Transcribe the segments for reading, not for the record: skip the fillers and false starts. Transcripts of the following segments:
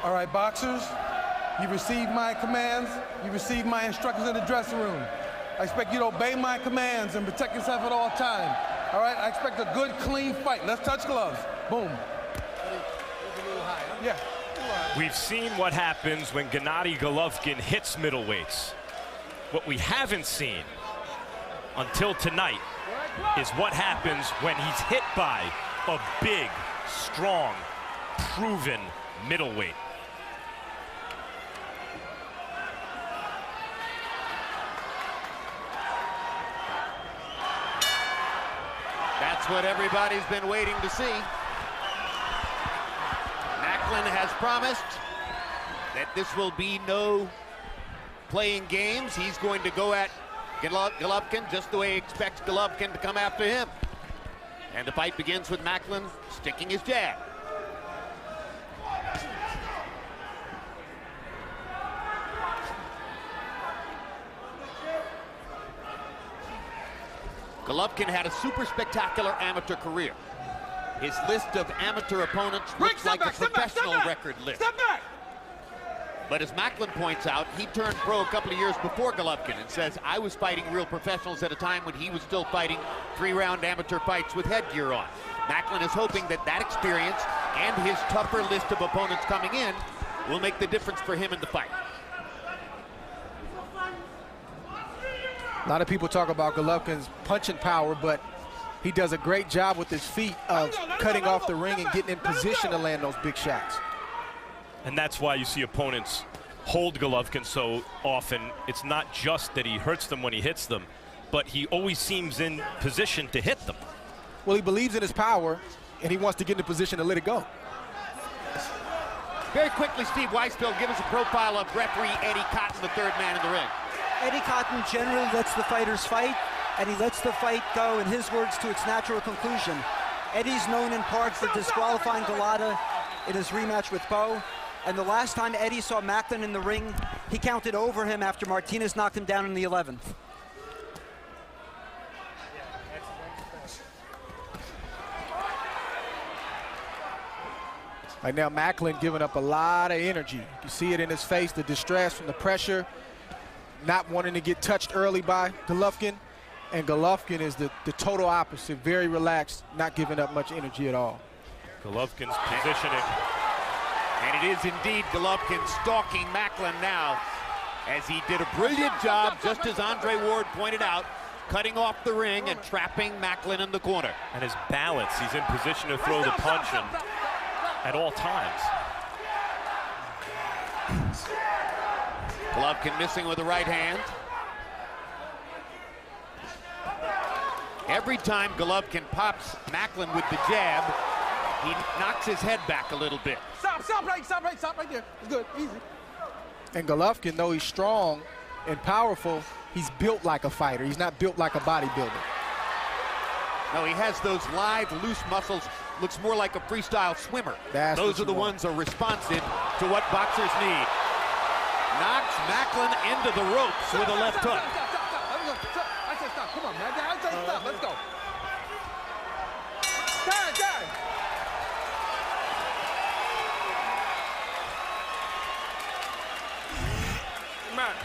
All right, boxers, you received my commands. You received my instructions in the dressing room. I expect you to obey my commands and protect yourself at all times. All right, I expect a good, clean fight. Let's touch gloves. Boom. Yeah. We've seen what happens when Gennady Golovkin hits middleweights. What we haven't seen until tonight is what happens when he's hit by a big, strong, proven middleweight. That's what everybody's been waiting to see. Macklin has promised that this will be no playing games. He's going to go at Golovkin just the way he expects Golovkin to come after him. And the fight begins with Macklin sticking his jab. Golovkin had a super spectacular amateur career. His list of amateur opponents looks like a professional record list. Step back! But as Macklin points out, he turned pro a couple of years before Golovkin and says, I was fighting real professionals at a time when he was still fighting 3-round amateur fights with headgear on. Macklin is hoping that that experience and his tougher list of opponents coming in will make the difference for him in the fight. A lot of people talk about Golovkin's punching power, but he does a great job with his feet of cutting off the ring and getting in position to land those big shots. And that's why you see opponents hold Golovkin so often. It's not just that he hurts them when he hits them, but he always seems in position to hit them. Well, he believes in his power, and he wants to get in a position to let it go. Very quickly, Steve Weisfeld, give us a profile of referee Eddie Cotton, the third man in the ring. Eddie Cotton generally lets the fighters fight, and he lets the fight go, in his words, to its natural conclusion. Eddie's known in part for disqualifying Galata in his rematch with Bo. And the last time Eddie saw Macklin in the ring, he counted over him after Martinez knocked him down in the 11th. Right now, Macklin giving up a lot of energy. You see it in his face, the distress from the pressure, not wanting to get touched early by Golovkin. And Golovkin is the total opposite, very relaxed, not giving up much energy at all. Golovkin's positioning. And it is indeed Golovkin stalking Macklin now, as he did a brilliant job, just as Andre Ward pointed out, cutting off the ring and trapping Macklin in the corner. And his balance, he's in position to throw the punch at all times. Golovkin missing with the right hand. Every time Golovkin pops Macklin with the jab, he knocks his head back a little bit. Stop right there. It's good, easy. And Golovkin, though he's strong and powerful, he's built like a fighter. He's not built like a bodybuilder. No, he has those live, loose muscles. Looks more like a freestyle swimmer. Those are the ones that are responsive to what boxers need. Knocks Macklin into the ropes with a left hook. Stop. I said stop. Come on, man. I said stop. Let's go. Time. Matt,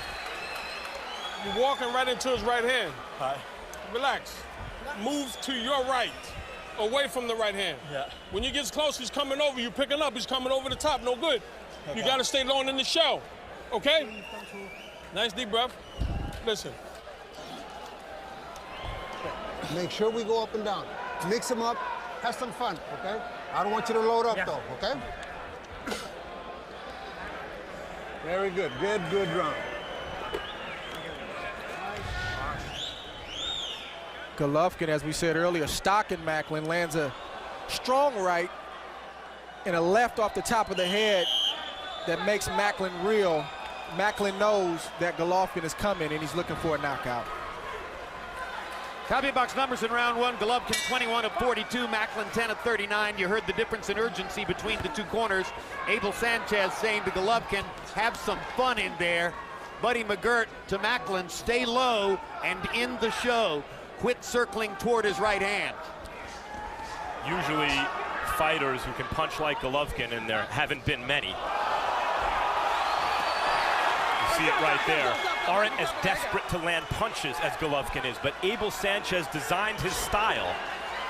you're walking right into his right hand. Hi. Relax. Move to your right, away from the right hand. Yeah. When you get close, he's coming over. You picking up. He's coming over the top. No good. Okay. You got to stay long in the show. Okay? Nice deep breath. Listen. Make sure we go up and down. Mix them up. Have some fun, okay? I don't want you to load up, though, okay? Very good. Good round. Golovkin, as we said earlier, stalking Macklin, lands a strong right and a left off the top of the head that makes Macklin reel. Macklin knows that Golovkin is coming, and he's looking for a knockout. Copy box numbers in round one. Golovkin 21 of 42, Macklin 10 of 39. You heard the difference in urgency between the two corners. Abel Sanchez saying to Golovkin, have some fun in there. Buddy McGirt to Macklin, stay low and in the show. Quit circling toward his right hand. Usually fighters who can punch like Golovkin, and there haven't been many, see it right there, aren't as desperate to land punches as Golovkin is, but Abel Sanchez designed his style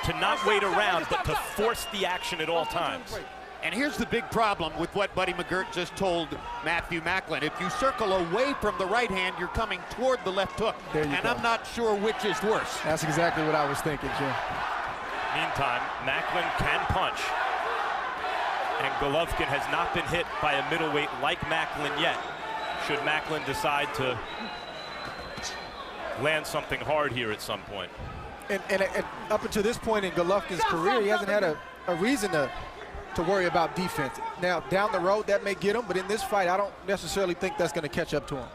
to not wait around, but to force the action at all times. And here's the big problem with what Buddy McGirt just told Matthew Macklin. If you circle away from the right hand, you're coming toward the left hook. And I'm not sure which is worse. That's exactly what I was thinking, Jim. Meantime, Macklin can punch. And Golovkin has not been hit by a middleweight like Macklin yet. Should Macklin decide to land something hard here at some point. And up until this point in Golovkin's career, he hasn't had a reason to worry about defense. Now, down the road, that may get him, but in this fight, I don't necessarily think that's going to catch up to him.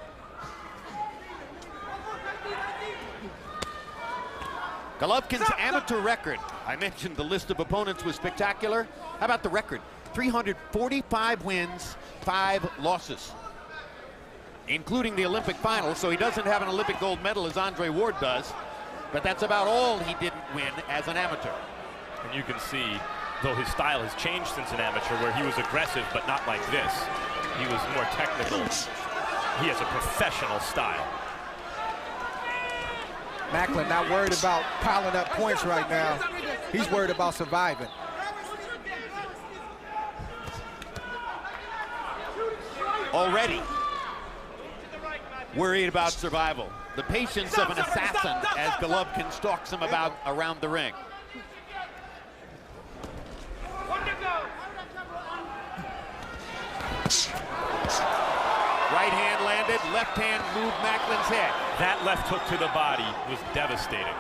Golovkin's amateur record. I mentioned the list of opponents was spectacular. How about the record? 345 wins, 5 losses, including the Olympic final. So he doesn't have an Olympic gold medal as Andre Ward does, but that's about all he didn't win as an amateur. And you can see, though his style has changed since an amateur, where he was aggressive, but not like this. He was more technical. He has a professional style. Macklin not worried about piling up points right now. He's worried about surviving. Already worried about survival. The patience of an assassin as Golovkin stalks him about around the ring. Right hand landed, left hand moved Macklin's head. That left hook to the body was devastating.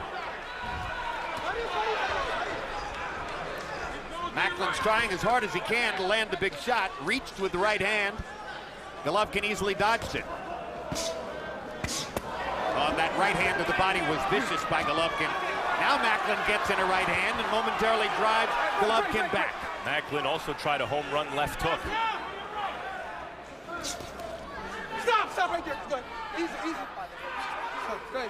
Macklin's trying as hard as he can to land the big shot, reached with the right hand. Golovkin easily dodged it. Oh, that right hand to the body was vicious by Golovkin. Now Macklin gets in a right hand and momentarily drives Golovkin back. Macklin also tried a home run left hook. Stop right there. Good. Easy. Good.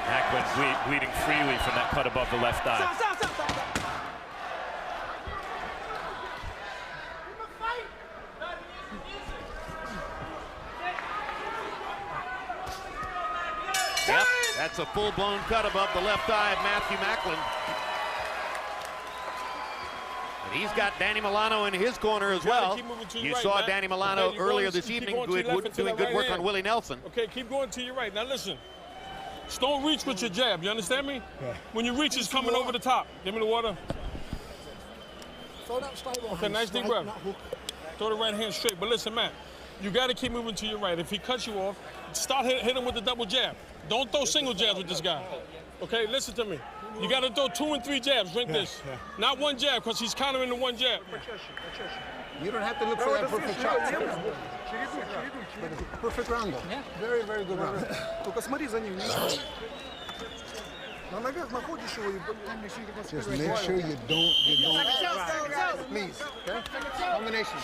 Macklin bleeding freely from that cut above the left eye. Stop. Yep, that's a full-blown cut above the left eye of Matthew Macklin. And he's got Danny Milano in his corner as well. You saw Danny Milano earlier this evening doing good work on Willie Nelson. Okay, keep going to your right. Now listen, just don't reach with your jab, you understand me? Yeah. When you reach, it's coming over the top. Give me the water. Okay, nice deep breath. Throw the right hand straight, but listen, man, you got to keep moving to your right. If he cuts you off, start hit him with the double jab. Don't throw single jabs with this guy. Okay, listen to me. You got to throw 2 and 3 jabs. Drink this. Yeah. Not one jab, because he's countering the one jab. You don't have to look for that perfect shot. Perfect round, though. Yeah. Very, very good round. Just make sure you don't. Please. Okay? Combinations.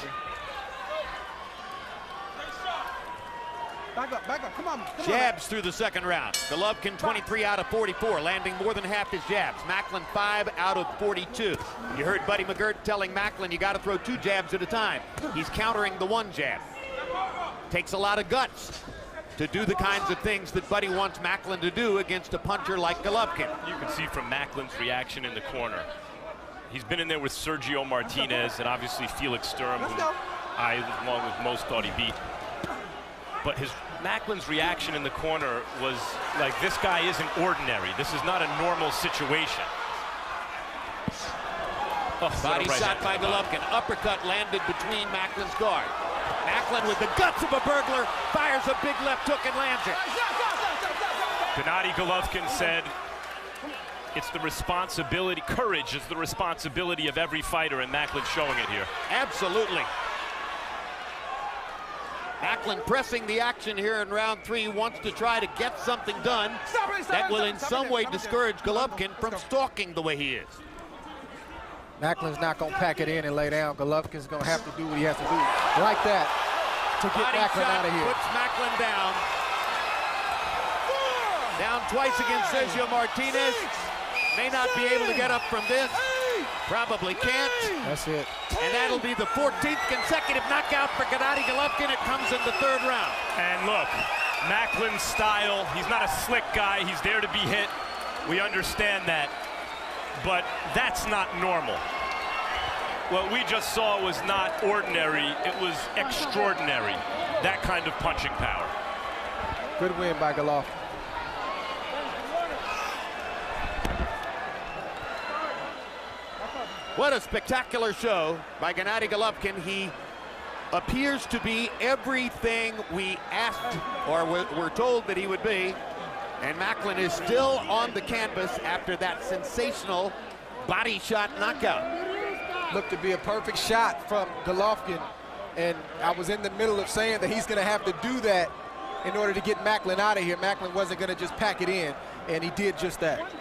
Back up, come on. Jabs through the second round. Golovkin 23 out of 44, landing more than half his jabs. Macklin 5 out of 42. You heard Buddy McGirt telling Macklin you got to throw 2 jabs at a time. He's countering the 1 jab. Takes a lot of guts to do the kinds of things that Buddy wants Macklin to do against a puncher like Golovkin. You can see from Macklin's reaction in the corner. He's been in there with Sergio Martinez and obviously Felix Sturm, who I, along with most, thought he beat. But Macklin's reaction in the corner was like, this guy isn't ordinary. This is not a normal situation. Oh, body shot by Golovkin. Uppercut landed between Macklin's guard. Macklin with the guts of a burglar fires a big left hook and lands it. Gennady Golovkin said, it's the responsibility, courage is the responsibility of every fighter, and Macklin's showing it here. Absolutely. Macklin pressing the action here in round 3, wants to try to get something done that will in some way discourage Golovkin from stalking the way he is. Macklin's not going to pack it in and lay down. Golovkin's going to have to do what he has to do, like that, to get Macklin out of here. Puts Macklin down. Down twice against Sergio Martinez. May not be able to get up from this. Probably can't. That's it. And that'll be the 14th consecutive knockout for Gennady Golovkin. It comes in the 3rd round. And look, Macklin's style, he's not a slick guy. He's there to be hit. We understand that. But that's not normal. What we just saw was not ordinary. It was extraordinary. That kind of punching power. Good win by Golovkin. What a spectacular show by Gennady Golovkin. He appears to be everything we asked or were told that he would be. And Macklin is still on the canvas after that sensational body shot knockout. Looked to be a perfect shot from Golovkin. And I was in the middle of saying that he's going to have to do that in order to get Macklin out of here. Macklin wasn't going to just pack it in, and he did just that.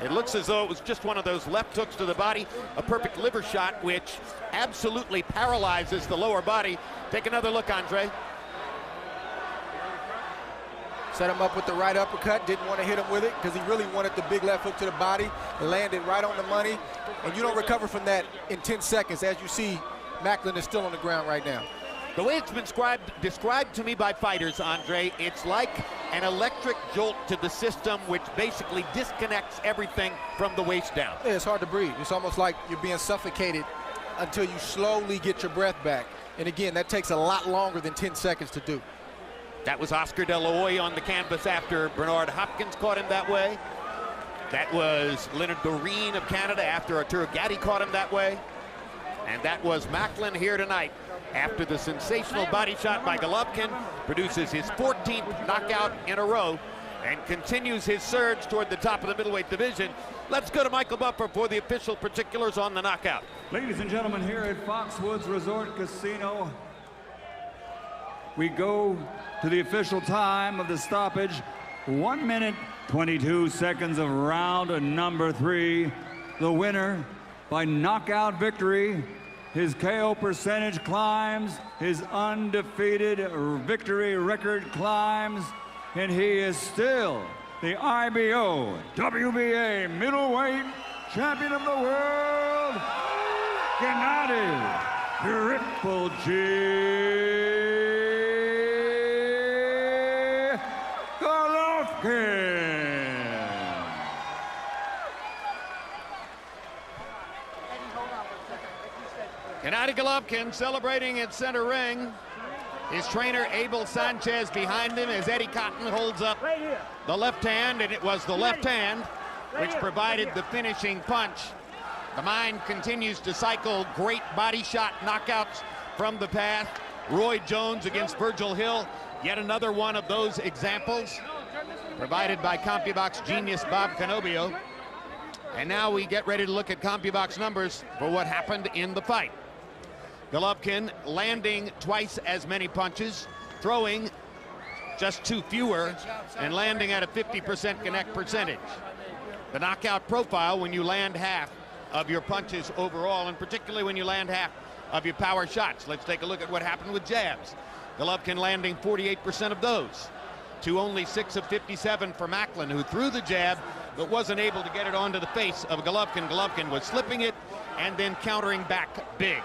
It looks as though it was just one of those left hooks to the body, a perfect liver shot, which absolutely paralyzes the lower body. Take another look, Andre. Set him up with the right uppercut, didn't want to hit him with it because he really wanted the big left hook to the body, landed right on the money, and you don't recover from that in 10 seconds. As you see, Macklin is still on the ground right now. The way it's been described to me by fighters, Andre, it's like an electric jolt to the system which basically disconnects everything from the waist down. Yeah, it's hard to breathe. It's almost like you're being suffocated until you slowly get your breath back. And again, that takes a lot longer than 10 seconds to do. That was Oscar De La Hoya on the canvas after Bernard Hopkins caught him that way. That was Leonard Doreen of Canada after Arturo Gatti caught him that way. And that was Macklin here tonight after the sensational body shot by Golovkin, produces his 14th knockout in a row and continues his surge toward the top of the middleweight division. Let's go to Michael Buffer for the official particulars on the knockout. Ladies and gentlemen, here at Foxwoods Resort Casino, we go to the official time of the stoppage. 1 minute, 22 seconds of round number 3. The winner by knockout victory. His KO percentage climbs, his undefeated victory record climbs, and he is still the IBO WBA middleweight champion of the world, Gennady Triple G Golovkin. Gennady Golovkin celebrating at center ring. His trainer, Abel Sanchez, behind him as Eddie Cotton holds up the left hand, and it was the left hand which provided the finishing punch. The mind continues to cycle great body shot knockouts from the past. Roy Jones against Virgil Hill, yet another one of those examples, provided by CompuBox genius Bob Canobio. And now we get ready to look at CompuBox numbers for what happened in the fight. Golovkin landing twice as many punches, throwing just 2 fewer, and landing at a 50% connect percentage. The knockout profile when you land half of your punches overall, and particularly when you land half of your power shots. Let's take a look at what happened with jabs. Golovkin landing 48% of those, to only 6 of 57 for Macklin, who threw the jab but wasn't able to get it onto the face of Golovkin. Golovkin was slipping it and then countering back big.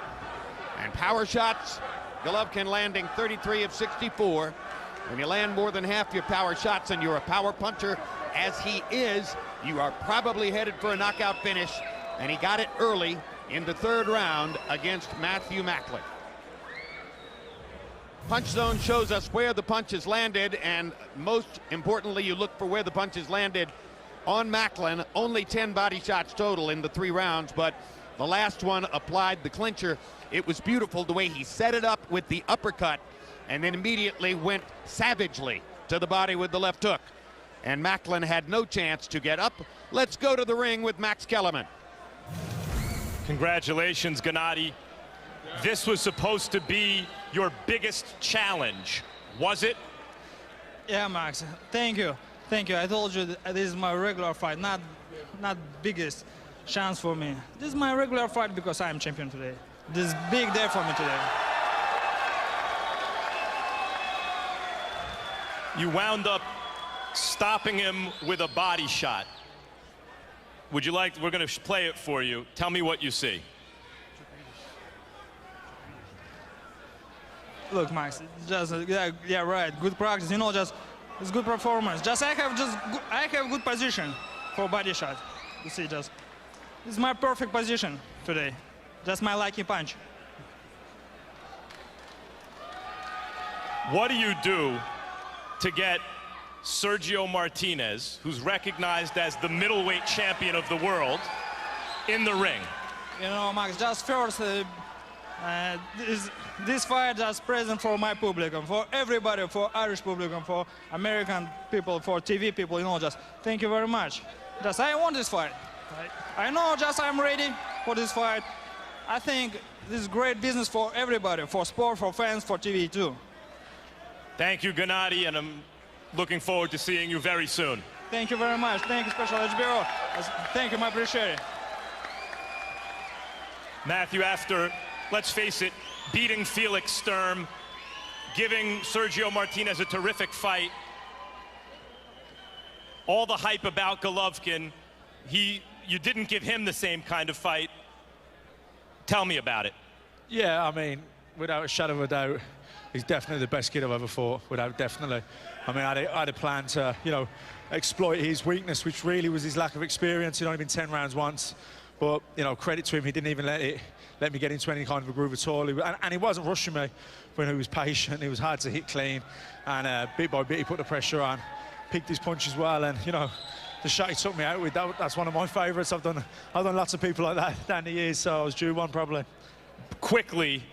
And power shots, Golovkin landing 33 of 64. When you land more than half your power shots and you're a power puncher, as he is, you are probably headed for a knockout finish, and he got it early in the 3rd round against Matthew Macklin. Punch zone shows us where the punches landed, and most importantly, you look for where the punches landed on Macklin. Only 10 body shots total in the 3 rounds, but the last one applied the clincher. It was beautiful the way he set it up with the uppercut and then immediately went savagely to the body with the left hook. And Macklin had no chance to get up. Let's go to the ring with Max Kellerman. Congratulations, Gennady. This was supposed to be your biggest challenge, was it? Yeah, Max, thank you. Thank you. I told you that this is my regular fight, not biggest chance for me. This is my regular fight because I am champion today. This is big day for me today. You wound up stopping him with a body shot. Would you like, we're going to play it for you. Tell me what you see. Look, Max, just yeah, right. Good practice, you know, just it's good performance. Just I have good position for body shot. You see, just it's my perfect position today. Just my lucky punch. What do you do to get Sergio Martinez, who's recognized as the middleweight champion of the world, in the ring? You know, Max, just first, this fight just present for my public, for everybody, for Irish public, for American people, for TV people, you know, just thank you very much. Just I want this fight. I know just I'm ready for this fight. I think this is great business for everybody, for sport, for fans, for TV too. Thank you, Gennady, and I'm looking forward to seeing you very soon. Thank you very much. Thank you, Special HBO. Thank you, I appreciate it. Matthew, after, let's face it, beating Felix Sturm, giving Sergio Martinez a terrific fight, all the hype about Golovkin, you didn't give him the same kind of fight. Tell me about it. Yeah, I mean, without a shadow of a doubt, he's definitely the best kid I've ever fought, definitely. I mean, I had a plan to, you know, exploit his weakness, which really was his lack of experience. He'd only been 10 rounds once. But, you know, credit to him, he didn't even let me get into any kind of a groove at all. And he wasn't rushing me, but he was patient. He was hard to hit clean. And bit by bit, he put the pressure on, picked his punches well. And, you know, the shot he took me out with, that's one of my favourites. I've done lots of people like that down the years, so I was due one probably. Quickly,